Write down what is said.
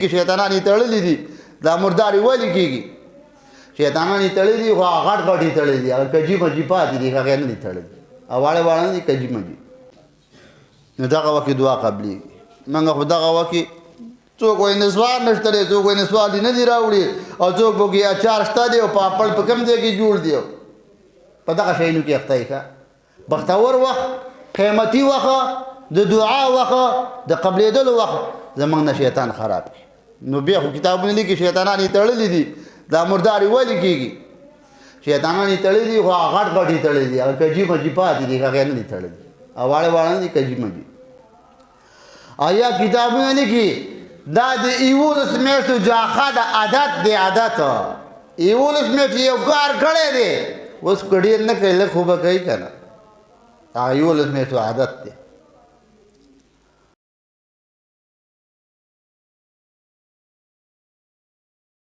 کې شیطانانی تړلې دي دا مرداري ولې کېږي شیطانانی تړلې دي خو غټ غټې تړلې دي هغه کجي مجي پاتې دي هغې نه دي تړلې او واړه واړه نه دي کجي مجي نو دغه وخت کې دعا قبلېږي موږ خو دغه وخت کې څوک وایي نسوار نشته دی څوک وایي نسوار دي نه دي راوړي او څوک وایي اچار شته دی او پاپړ په کوم ځای کې جوړ دی په دغه شیانو کې اخته یې ښه بختور وخت قیمتي وخت د دعا وخت د قبلېدلو وخت زموږ نه شیطان خراب کړي نو بیا خو کتابونه لیکي شیطانان یې تړلي دي دا مرداري ولې کېږي شیطانان یې تړلي دي خو غټ غټ یې تړلي دي هغه کجي مجي پاتې دي هغې نه دي تړلي او واړه واړه نه دي کجي مجي او یا کتابونه لیکي دا د 11 میاشتو جاخه د عادت دی عادت 11 میاشتې یو کار کړی دی اوس که ډېر نه کوي لږ خو به کوي که نه هغه 11 میاشتو عادت دی